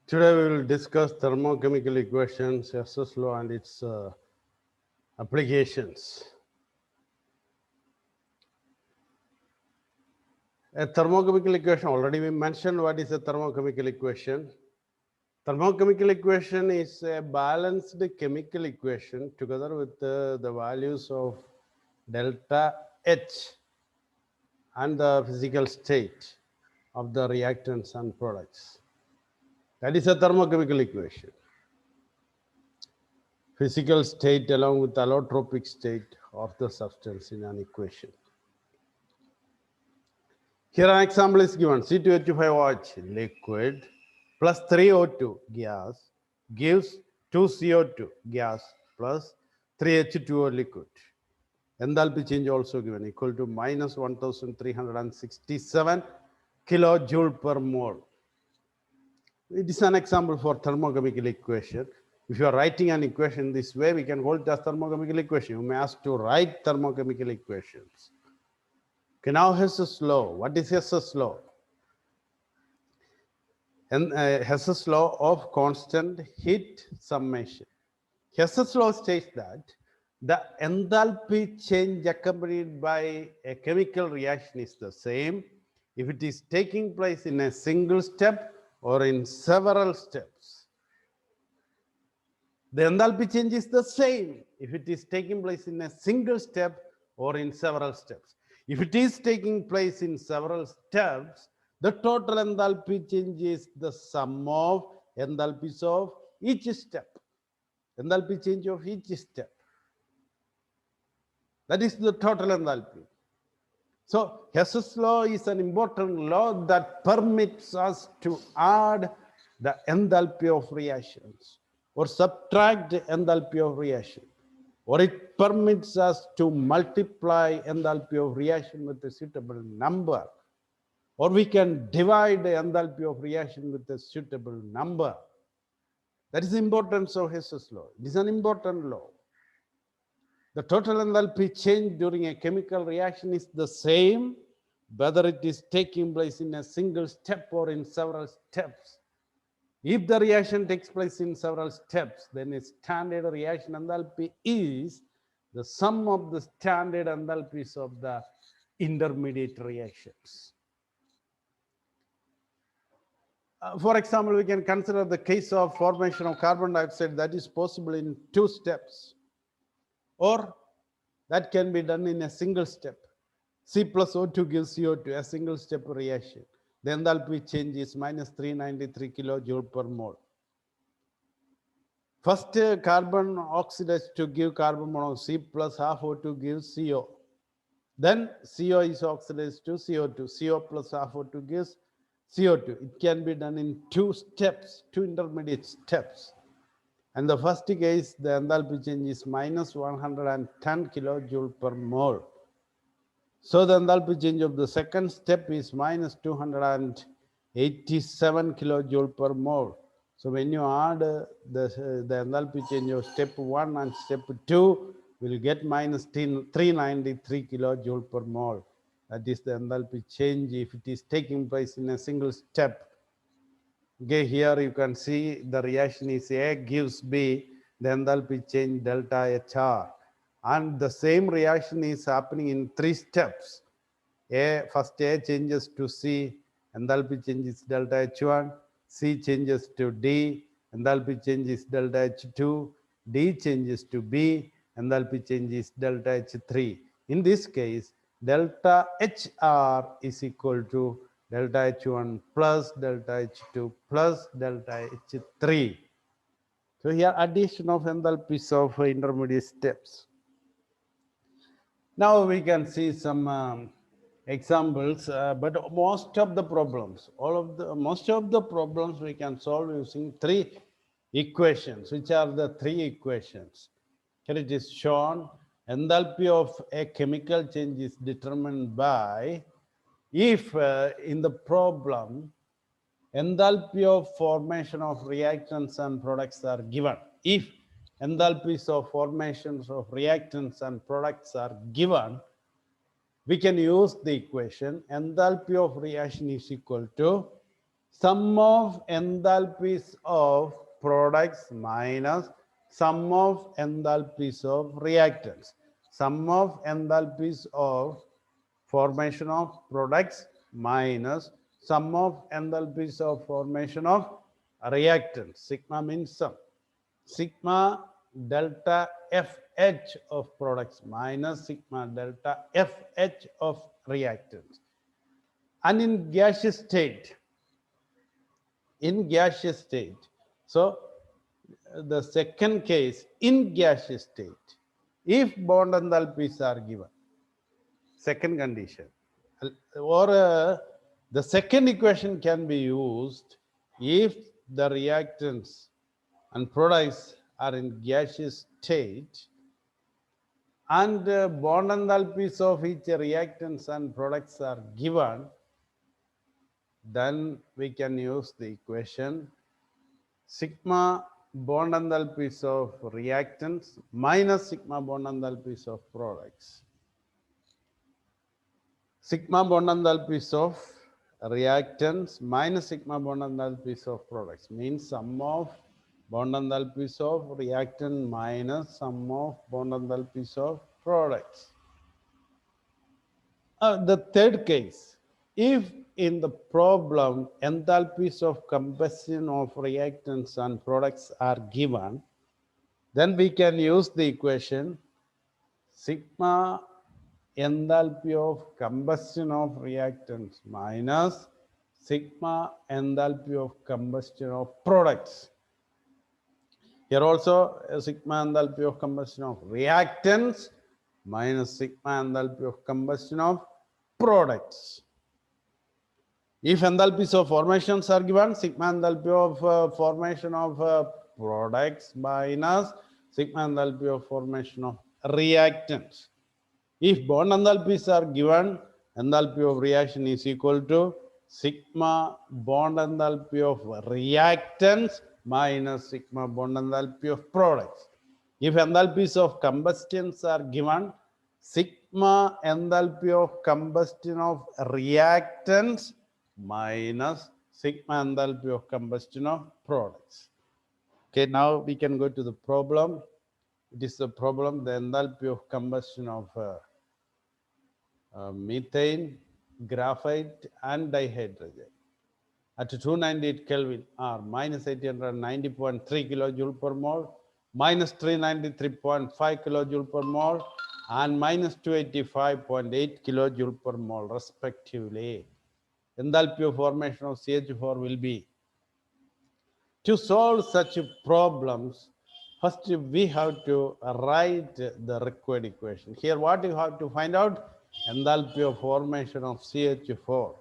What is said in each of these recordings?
Today we will discuss thermochemical equations, Hess's law and its applications. A thermochemical equation, already we mentioned what is a thermochemical equation. Thermochemical equation is a balanced chemical equation together with the values of delta H and the physical state of the reactants and products. That is a thermochemical equation. Physical state along with allotropic state of the substance in an equation. Here an example is given. C2H5OH liquid plus 3O2 gas gives 2CO2 gas plus 3H2O liquid. Enthalpy change also given equal to minus 1367 kilojoule per mole. It is an example for thermochemical equation. If you are writing an equation this way, we can call it as thermochemical equation. You may ask to write thermochemical equations. Okay, now Hess's law. What is Hess's law? And Hess's law of constant heat summation. Hess's law states that the enthalpy change accompanied by a chemical reaction is the same if it is taking place in a single step or in several steps. The enthalpy change is the same if it is taking place in a single step or in several steps. If it is taking place in several steps, the total enthalpy change is the sum of enthalpies of each step. Enthalpy change of each step. That is the total enthalpy. So Hess's law is an important law that permits us to add the enthalpy of reactions or subtract the enthalpy of reaction, or it permits us to multiply enthalpy of reaction with a suitable number, or we can divide the enthalpy of reaction with a suitable number. That is the importance of Hess's law. It is an important law. The total enthalpy change during a chemical reaction is the same, whether it is taking place in a single step or in several steps. If the reaction takes place in several steps, then a standard reaction enthalpy is the sum of the standard enthalpies of the intermediate reactions. For example, we can consider the case of formation of carbon dioxide that is possible in 2 steps, or that can be done in a single step. C plus O2 gives CO2, a single step reaction. The enthalpy change is minus 393 kilojoule per mole. First, carbon oxidized to give carbon monoxide, C plus half O2 gives CO. Then CO is oxidized to CO2. CO plus half O2 gives CO2. It can be done in 2 steps, 2 intermediate steps. And the first case, the enthalpy change is minus 110 kilojoule per mole. So the enthalpy change of the second step is minus 287 kilojoule per mole. So when you add the enthalpy change of step 1 and step 2, we'll get minus 393 kilojoule per mole. That is the enthalpy change if it is taking place in a single step. Okay, here you can see the reaction is A gives B, the enthalpy change delta HR. And the same reaction is happening in 3 steps. First A changes to C, enthalpy changes delta H1, C changes to D, enthalpy changes delta H2, D changes to B, enthalpy changes delta H3. In this case, delta HR is equal to delta H1 plus delta H2 plus delta H3. So here addition of enthalpies of intermediate steps. Now we can see some examples, but most of the problems we can solve using 3 equations. Which are the 3 equations? Here it is shown. Enthalpy of a chemical change is determined by if in the problem enthalpy of formation of reactants and products are given. If enthalpies of formations of reactants and products are given, we can use the equation enthalpy of reaction is equal to Sum of enthalpies of products minus sum of enthalpies of reactants. Sum of enthalpies of formation of products minus sum of enthalpies of formation of reactants. Sigma means sum. Sigma delta FH of products minus sigma delta FH of reactants. And in gaseous state, so the second case, in gaseous state, if bond enthalpies are given, second condition, or the second equation can be used if the reactants and products are in gaseous state and bond enthalpies of each reactants and products are given, then we can use the equation sigma bond enthalpies of reactants minus sigma bond enthalpies of products. Sigma bond enthalpies of reactants minus sigma bond enthalpies of products means sum of bond enthalpies of reactant minus sum of bond enthalpies of products. The third case, if in the problem enthalpies of combustion of reactants and products are given, then we can use the equation sigma enthalpy of combustion of reactants minus sigma enthalpy of combustion of products. Here also sigma enthalpy of combustion of reactants minus sigma enthalpy of combustion of products. If enthalpies of formations are given, sigma enthalpy of formation of products minus sigma enthalpy of formation of reactants. If bond enthalpies are given, enthalpy of reaction is equal to sigma bond enthalpy of reactants minus sigma bond enthalpy of products. If enthalpies of combustions are given, sigma enthalpy of combustion of reactants minus sigma enthalpy of combustion of products. Okay, now we can go to the problem. It is the problem, the enthalpy of combustion of methane, graphite and dihydrogen at 298 Kelvin are minus 890.3 kilojoule per mole, minus 393.5 kilojoule per mole and minus 285.8 kilojoule per mole respectively. Enthalpy of formation of CH4 will be. To solve such problems, first we have to write the required equation. Here what you have to find out? Enthalpy of formation of CH4.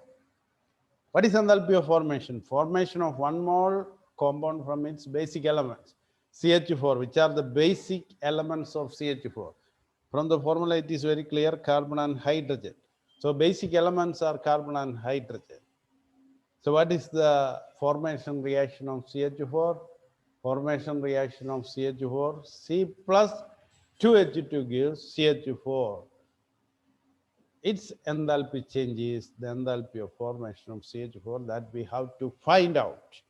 What is enthalpy of formation? Formation of one mole compound from its basic elements, CH4, which are the basic elements of CH4. From the formula it is very clear, carbon and hydrogen. So basic elements are carbon and hydrogen. So what is the formation reaction of CH4? Formation reaction of CH4, C plus 2H2 gives CH4. Its enthalpy change is the enthalpy of formation of CH4 that we have to find out.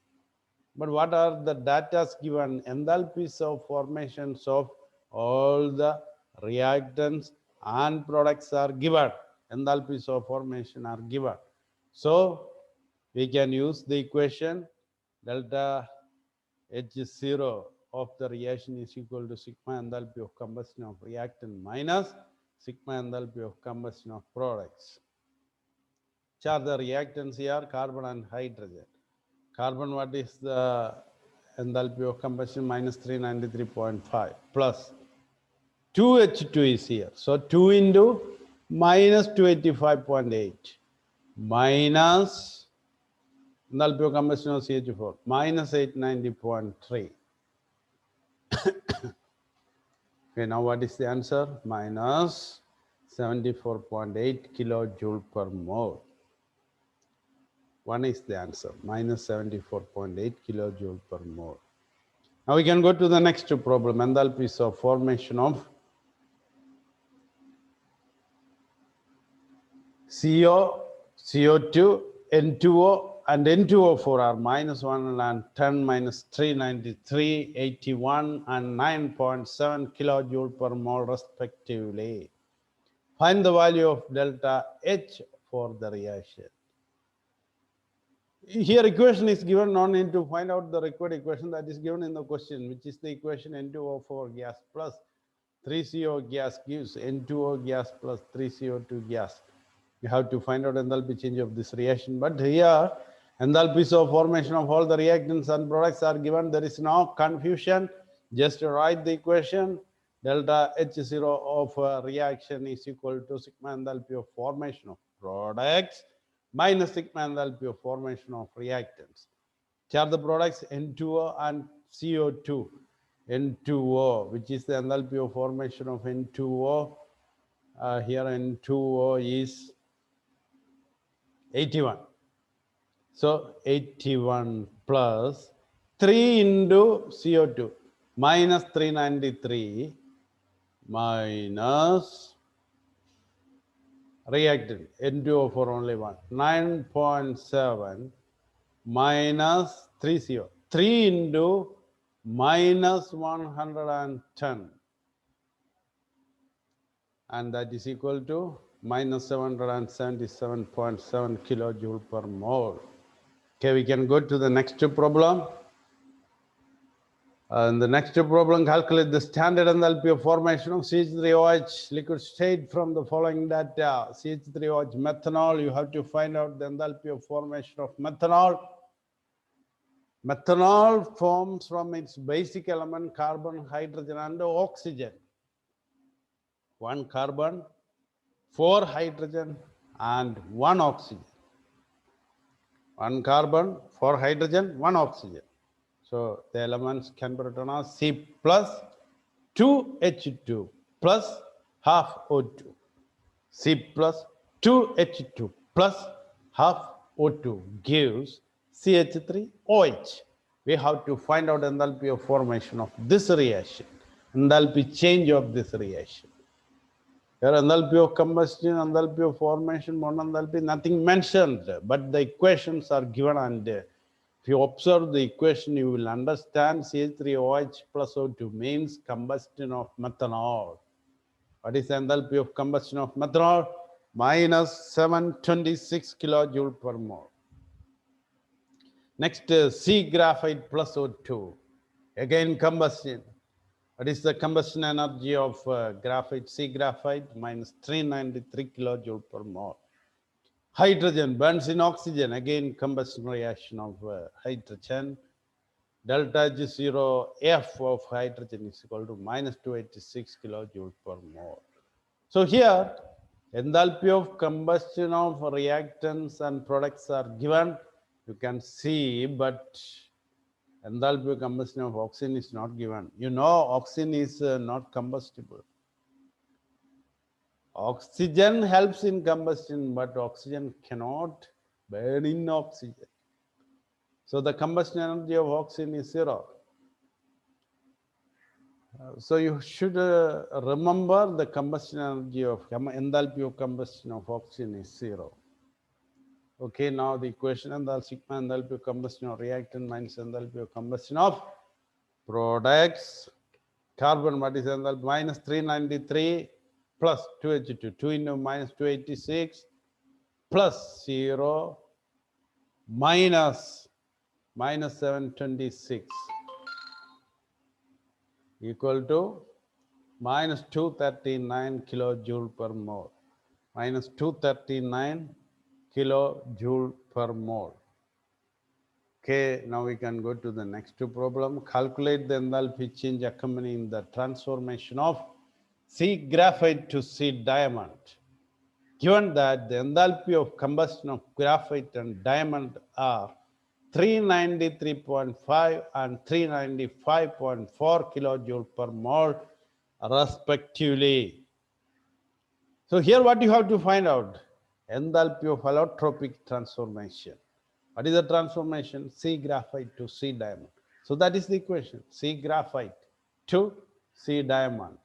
But what are the data given? Enthalpies of formations of all the reactants and products are given. Enthalpies of formation are given. So we can use the equation delta H0 of the reaction is equal to sigma enthalpy of combustion of reactant minus sigma enthalpy of combustion of products. Which are the reactants here? Carbon and hydrogen. Carbon, what is the enthalpy of combustion? Minus 393.5 plus 2H2 is here. So 2 into minus 285.8 minus enthalpy of combustion of CH4 minus 890.3. Okay, now what is the answer? Minus 74.8 kilojoule per mole. One is the answer, minus 74.8 kilojoule per mole. Now we can go to the next problem, enthalpies of formation of CO, CO2, N2O and N2O4 are minus 110 minus 393, 81 and 9.7 kilojoule per mole respectively. Find the value of delta H for the reaction. Here equation is given, no need to find out the required equation that is given in the question, which is the equation N2O4 gas plus 3CO gas gives N2O gas plus 3CO2 gas. You have to find out enthalpy change of this reaction. But here, enthalpies of formation of all the reactants and products are given. There is no confusion. Just write the equation. Delta H0 of a reaction is equal to sigma enthalpy of formation of products minus sigma enthalpy of formation of reactants. Which are the products? N2O and CO2. N2O, which is the enthalpy of formation of N2O. Here N2O is 81. So 81 plus 3 into CO2 minus 393 minus reactant N2O4 only one 9.7 minus 3CO 3 into minus 110, and that is equal to minus 777.7 kilojoule per mole. Okay, we can go to the next problem. In the next problem, calculate the standard enthalpy of formation of CH3OH liquid state from the following data. CH3OH methanol, you have to find out the enthalpy of formation of methanol. Methanol forms from its basic element carbon, hydrogen, and oxygen. 1 carbon, 4 hydrogen, and 1 oxygen. 1 carbon, 4 hydrogen, 1 oxygen. So the elements can be written as C plus 2H2 plus half O2. C plus 2H2 plus half O2 gives CH3OH. We have to find out enthalpy of formation of this reaction, enthalpy change of this reaction. Here enthalpy of combustion, enthalpy of formation, monenthalpy, nothing mentioned, but the equations are given, and if you observe the equation, you will understand CH3OH plus O2 means combustion of methanol. What is the enthalpy of combustion of methanol? Minus 726 kilojoule per mole. Next, C graphite plus O2. Again, combustion. What is the combustion energy of graphite? C graphite minus 393 kilojoule per mole. Hydrogen burns in oxygen. Again, combustion reaction of hydrogen. Delta H0F of hydrogen is equal to minus 286 kilojoule per mole. So here, enthalpy of combustion of reactants and products are given. You can see, but enthalpy of combustion of oxygen is not given. You know, oxygen is not combustible. Oxygen helps in combustion, but oxygen cannot burn in oxygen. So the combustion energy of oxygen is 0. So you should remember the combustion energy of enthalpy of combustion of oxygen is 0. Okay, now the equation enthalpy sigma enthalpy of combustion of reactant minus enthalpy of combustion of products. Carbon, what is enthalpy? Minus 393 plus 2H2, 2 into minus 286 plus 0 minus 726 equal to minus 239 kilojoule per mole. Minus 239 kilojoule per mole. Okay, now we can go to the next problem. Calculate the enthalpy change accompanying the transformation of C graphite to C diamond. Given that the enthalpy of combustion of graphite and diamond are 393.5 and 395.4 kilojoule per mole respectively. So here what you have to find out? Enthalpy of allotropic transformation. What is the transformation? C graphite to C diamond. So that is the equation. C graphite to C diamond.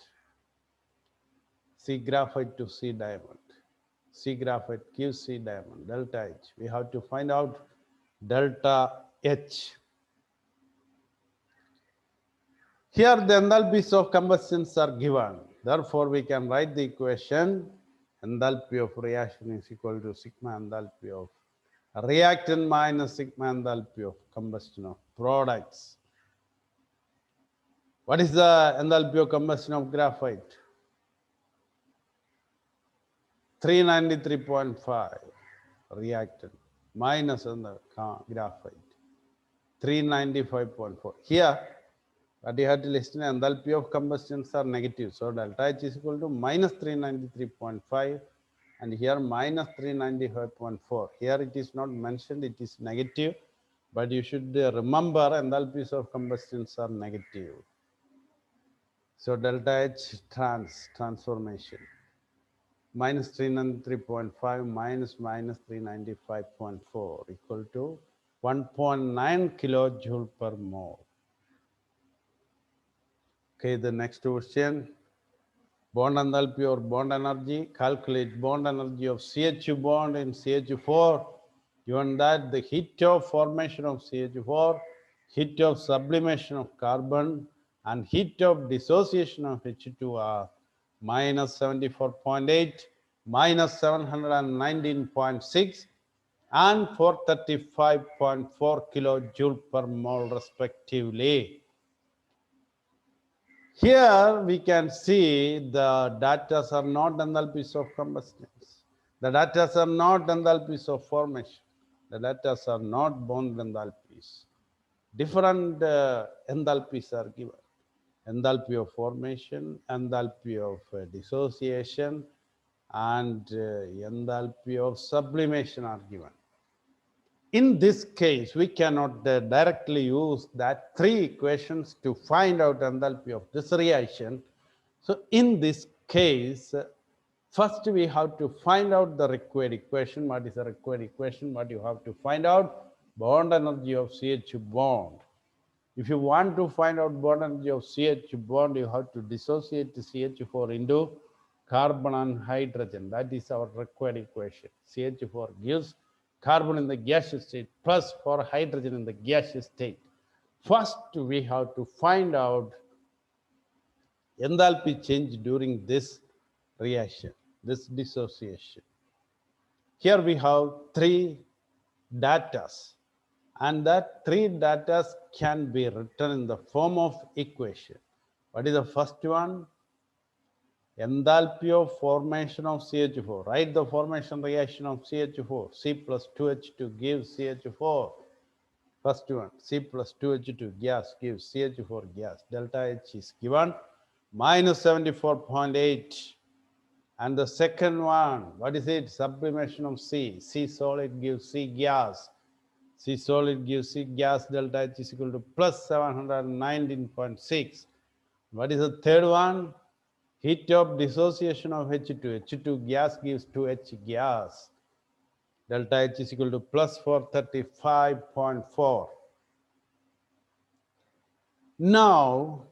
C graphite to C diamond. C graphite gives C diamond, delta H. We have to find out delta H. Here the enthalpies of combustions are given. Therefore, we can write the equation enthalpy of reaction is equal to sigma enthalpy of reactant minus sigma enthalpy of combustion of products. What is the enthalpy of combustion of graphite? 393.5 reactant minus on the graphite 395.4. Here, what you have to listen, enthalpy of combustions are negative. So delta H is equal to minus 393.5 and here minus 395.4. Here it is not mentioned, it is negative, but you should remember enthalpies of combustions are negative. So delta H transformation. Minus 393.5 minus 395.4 equal to 1.9 kilojoule per mole. Okay, the next question. Bond enthalpy or bond energy. Calculate bond energy of CH2 bond in CH4. Given that the heat of formation of CH4, heat of sublimation of carbon, and heat of dissociation of H2 are minus 74.8, minus 719.6, and 435.4 kilojoule per mole respectively. Here we can see the data are not enthalpies of combustions. The data are not enthalpies of formation. The data are not bond enthalpies. Different enthalpies are given. Enthalpy of formation, enthalpy of dissociation, and enthalpy of sublimation are given. In this case, we cannot directly use that three equations to find out enthalpy of this reaction. So in this case, first we have to find out the required equation. What is the required equation? What you have to find out? Bond energy of CH bond. If you want to find out bond energy of CH bond, you have to dissociate CH4 into carbon and hydrogen. That is our required equation. CH4 gives carbon in the gaseous state plus 4 hydrogen in the gaseous state. First, we have to find out enthalpy change during this reaction, this dissociation. Here we have three datas, and that three datas can be written in the form of equation. What is the first one? Enthalpy of formation of CH4. Write the formation reaction of CH4. C plus 2H2 gives CH4. First one, C plus 2H2 gas gives CH4 gas. Delta H is given minus 74.8. And the second one, what is it? Sublimation of C. C solid gives C gas. C solid gives C gas. Delta H is equal to plus 719.6. What is the third one? Heat of dissociation of H2. H2 gas gives 2H gas. Delta H is equal to plus 435.4. Now,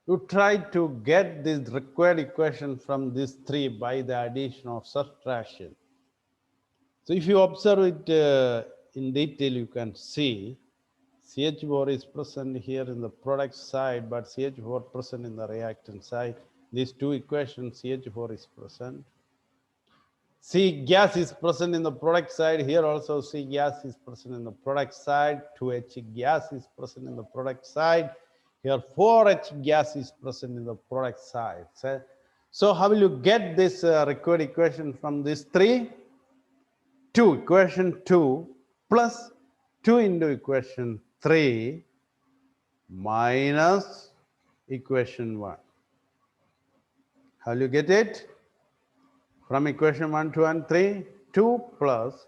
you try to get this required equation from these three by the addition or subtraction. So if you observe it in detail, you can see CH4 is present here in the product side, but CH4 present in the reactant side. These two equations, CH4 is present. C gas is present in the product side. Here also C gas is present in the product side. 2H gas is present in the product side. Here 4H gas is present in the product side. So how will you get this required equation from these three? 2, equation 2 plus 2 into equation 3 minus equation 1. How will you get it? From equation 1, 2, and 3, 2 plus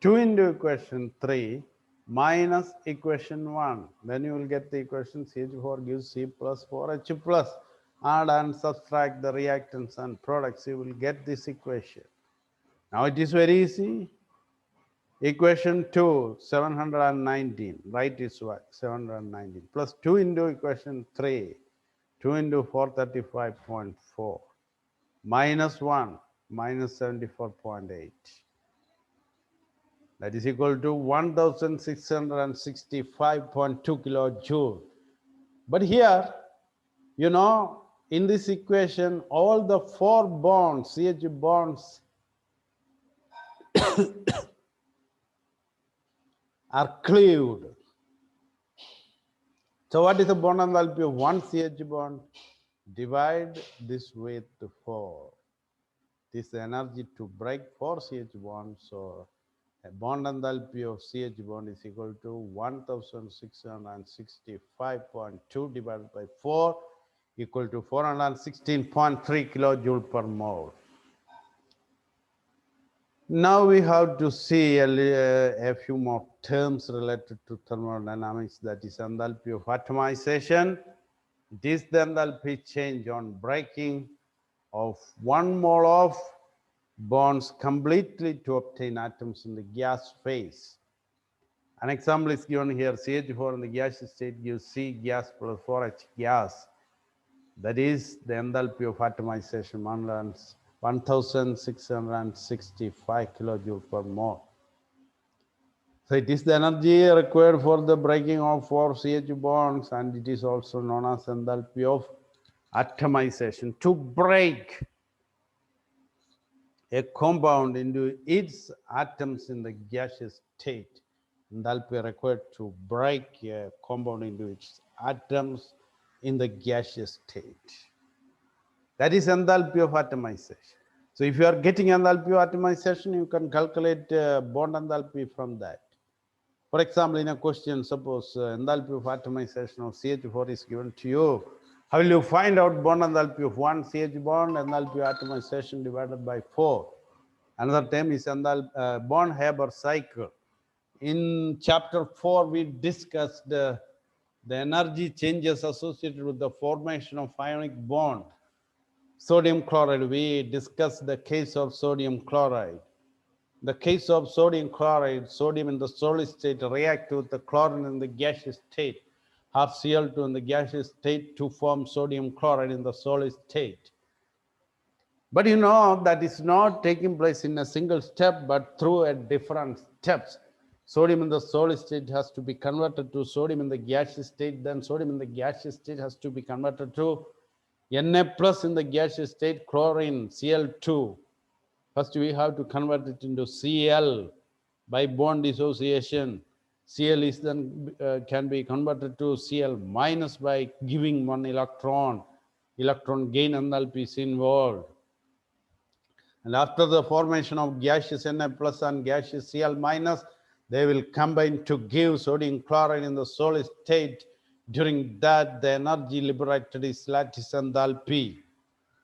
2 into equation 3 minus equation 1. Then you will get the equation CH4 gives C plus 4H plus. Add and subtract the reactants and products. You will get this equation. Now it is very easy. Equation 2, 719. Write its work, 719. Plus 2 into equation 3, 2 into 435.4. Minus 1, minus 74.8. That is equal to 1665.2 kilojoule. But here, you know, in this equation, all the 4 bonds, CH bonds, are cleaved. So what is the bond enthalpy of one CH bond? Divide this with 4. This is the energy to break 4 CH bonds. So a bond enthalpy of CH bond is equal to 1665.2 divided by 4 equal to 416.3 kilojoule per mole. Now we have to see a few more terms related to thermodynamics, that is enthalpy of atomization. It is the enthalpy change on breaking of 1 mole of bonds completely to obtain atoms in the gas phase. An example is given here. CH4 in the gaseous state gives C gas plus 4H gas. That is the enthalpy of atomization, 1665 kilojoule per mole. So it is the energy required for the breaking of 4 CH bonds, and it is also known as enthalpy of atomization. To break a compound into its atoms in the gaseous state, enthalpy required to break a compound into its atoms in the gaseous state. That is enthalpy of atomization. So if you are getting enthalpy of atomization, you can calculate bond enthalpy from that. For example, in a question, suppose enthalpy of atomization of CH4 is given to you. How will you find out bond enthalpy of one CH bond? Enthalpy of atomization divided by 4. Another term is bond Haber cycle. In chapter 4, we discussed the energy changes associated with the formation of ionic bond. Sodium chloride, we discussed the case of sodium chloride. The case of sodium chloride, sodium in the solid state react with the chlorine in the gaseous state, half Cl2 in the gaseous state to form sodium chloride in the solid state. But you know that is not taking place in a single step, but through a different steps. Sodium in the solid state has to be converted to sodium in the gaseous state, then sodium in the gaseous state has to be converted to Na plus in the gaseous state, chlorine, Cl2. First, we have to convert it into Cl by bond dissociation. Cl is then can be converted to Cl minus by giving 1 electron. Electron gain enthalpy is involved. And after the formation of gaseous Na plus and gaseous Cl minus, they will combine to give sodium chloride in the solid state. During that, the energy liberated is lattice enthalpy.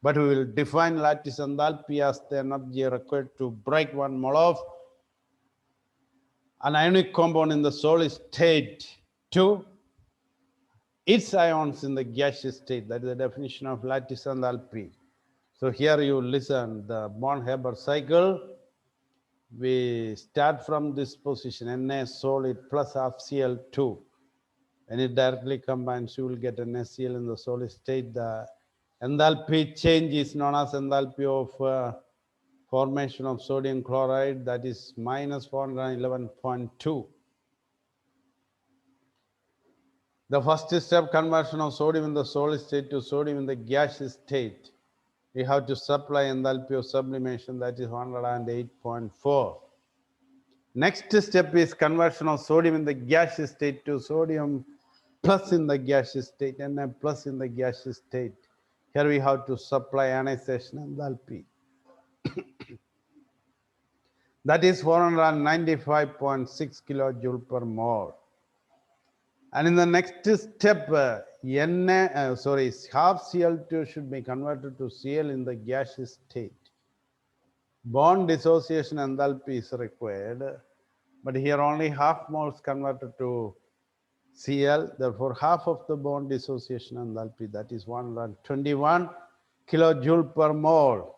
But we will define lattice enthalpy as the energy required to break 1 mole of an ionic compound in the solid state to its ions in the gaseous state. That is the definition of lattice enthalpy. So here you listen, the Born-Haber cycle, we start from this position, Na solid plus half Cl2. When it directly combines, you will get an NaCl in the solid state. The enthalpy change is known as enthalpy of formation of sodium chloride, that is minus 411.2. The first step, conversion of sodium in the solid state to sodium in the gaseous state. We have to supply enthalpy of sublimation, that is 108.4. Next step is conversion of sodium in the gaseous state to sodium plus in the gaseous state, Na plus in the gaseous state. Here we have to supply ionization enthalpy. That is 495.6 kilojoule per mole. And in the next step, half Cl2 should be converted to Cl in the gaseous state. Bond dissociation enthalpy is required, but here only half moles converted to Cl, therefore half of the bond dissociation enthalpy, that is 121 kilojoule per mole.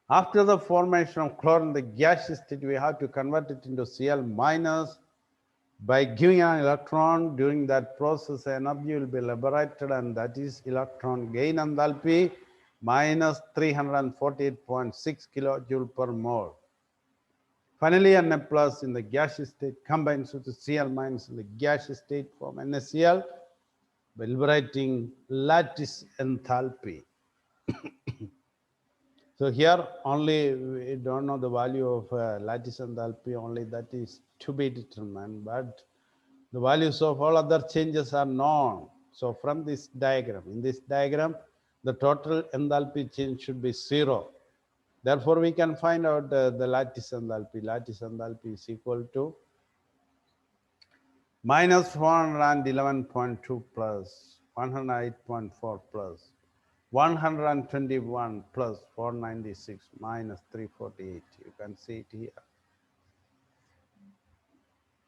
After the formation of chlorine in the gaseous state, we have to convert it into Cl minus by giving an electron. During that process, energy will be liberated, and that is electron gain enthalpy minus 348.6 kilojoule per mole. Finally, Na plus in the gaseous state combines with the Cl minus in the gaseous state form NaCl by liberating lattice enthalpy. So here only we don't know the value of lattice enthalpy, only that is to be determined, but the values of all other changes are known. So from this diagram, in this diagram, the total enthalpy change should be 0. Therefore, we can find out the lattice enthalpy. Lattice enthalpy is equal to minus 411.2 plus 108.4 plus 121 plus 496 minus 348. You can see it here.